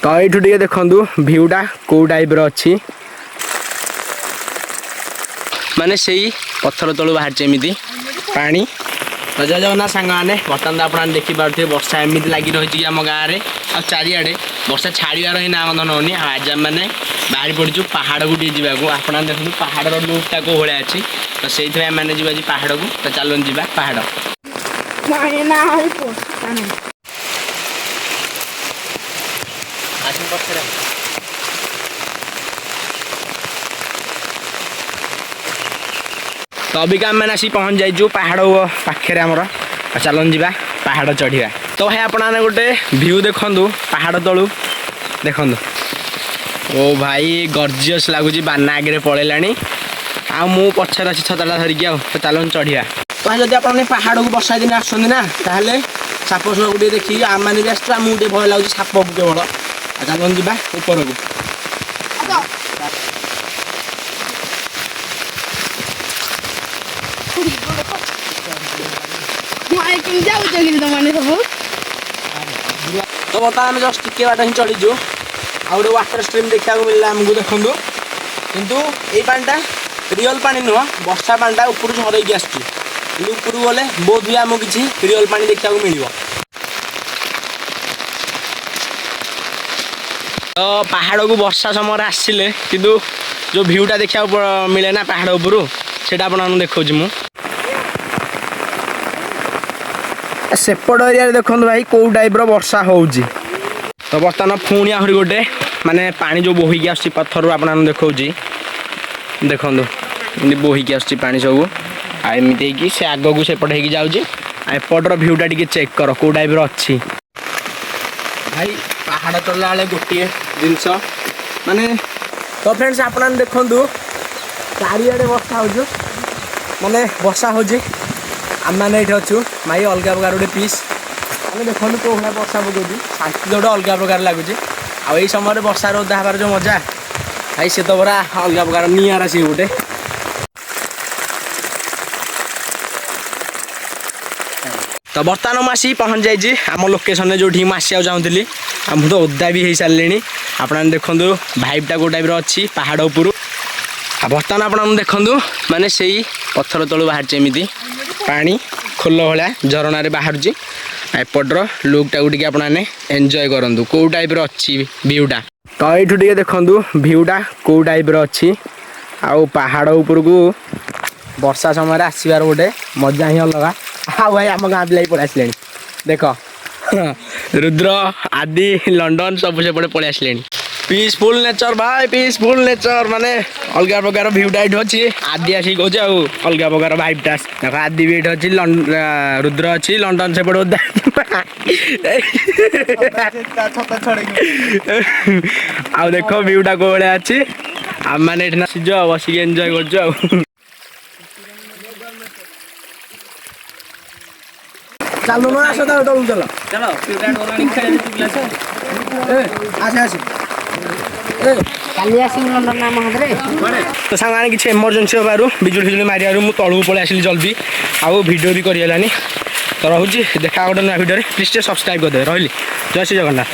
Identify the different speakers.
Speaker 1: तो यू टे देखु भ्यूटा कौ टाइप अच्छी माने से पत्थर तलू बाहर एमती पानी। तो जय जगन्नाथ सांग मैंने बर्तमान तो आप देखिपे वर्षा एमती लगी रही आम गाँव में आ चारिड़े वर्षा छाड़ार ही नाम नौनी। आज आम मैंने बाहरी पड़ू पहाड़ को टे जावाक आप देखते पहाड़ लुकटा कौ भाया अच्छी। तो से मैंने जी पहाड़ को तो चलूँ जा पहाड़। तो अभी का मैंने आसी पहुँच जाइए पहाड़ पाखे आमर चलन जा पहाड़ चढ़ा। तो भाई आप गोटे भ्यू देखु पहाड़ तलू देखु ओ भाई गर्जियस लगुच बाना आगे पलैला आ मु पचर अच्छी छताटा धरिकी तो चलन चढ़ा। तो जब आप पहाड़ को वर्षा दिन आसना ताहले साप सब गोटे देखिए आम मैंने भी आस मुझे भय लगुच साप केवल चलन जा ऊपर को। तो बर्तमान जस्ट टिके बाट ही चलीजु आ गए वाटर स्ट्रीम देखा मिलला आमको देखु किंतु ये पानीटा रियल पानी नुह वर्षा पानीटा ऊपर झरईक आसपर गले बहुत भी आमको किसी रियल पानी देखा मिल। तो पहाड़ को वर्षा समय आसिले किंतु जो भ्यूटा देखा मिले ना पहाड़ उपरू से देखा मुझे सेपट एरिया देखो भाई कौ टाइप वर्षा हो। तो बर्तमान पुणी आहरी गोटे माने पानी जो बोहिकी आस पत्थर आप देखा देखो बोहिकी आस सब आमती से आग को सेपट हो जापटर भ्यूटा टी चेक कर कौ टाइप अच्छी। भाई पहाड़ चलला बेले गोटे जिनस माने तो फ्रेंड्स आप देखु चारिड़े वर्षा हो माने वर्षा हो आम मैंने ये अच्छु माई अलग प्रकार गोटे पीस मैंने देखो कौ भाई वर्षा पकाऊँ शांति गोटे अलग प्रकार लगुच आई समय वर्षा ओदा हबार जो मजा भाई सी तो पूरा अलग प्रकार निआरा सी गोटे। तो बर्तमान मुझे पहुँच जाइए आम लोकेशन जो आसिया चाहूँगी मुझे तो ओदा भी हो सारे आप देखु भाइबटा कौ टाइप अच्छी पहाड़ उपरू बर्तमान आप देखु माने से पत्थर तलू बाहर एमती पानी खोल भाया झरना बाहर एपटर लुकटा को आप एंजॉय करूँ कौ टाइप अच्छी भ्यूटा। तो यू टे देखु भ्यूटा कौ टाइप अच्छी आउ पहाड़ उपर को वर्षा समय आसबार गोटे मजा ही अलग। हाँ भाई आम गाँव पिला पलि आसे देख रुद्र आदि लंडन सब सेपटे पलि आसे पीसफुल नेचर भाई पीसफुल नेचर माने अलग प्रकार भ्यूटा ये अच्छी आदि आसिक कौच अलग प्रकार भाइबटा देख आदि भी ये अच्छी रुद्र अच्छी लंडन सेपट आ देख भ्यूटा कौ भाया अच्छी आम मैंने बसिक एंजॉय कर चलो ना आस चलो चलो तो सांग किसी एमरजेंसी हबार बिजुली फिजुली मारे मुझे तलू पलि आसली जल्दी आउ वीडियो भी करगलानी। तो रोचे देखा गोटे नुआ वीडियो प्लीज सब्सक्राइब करदे रही जय श्री जगन्नाथ।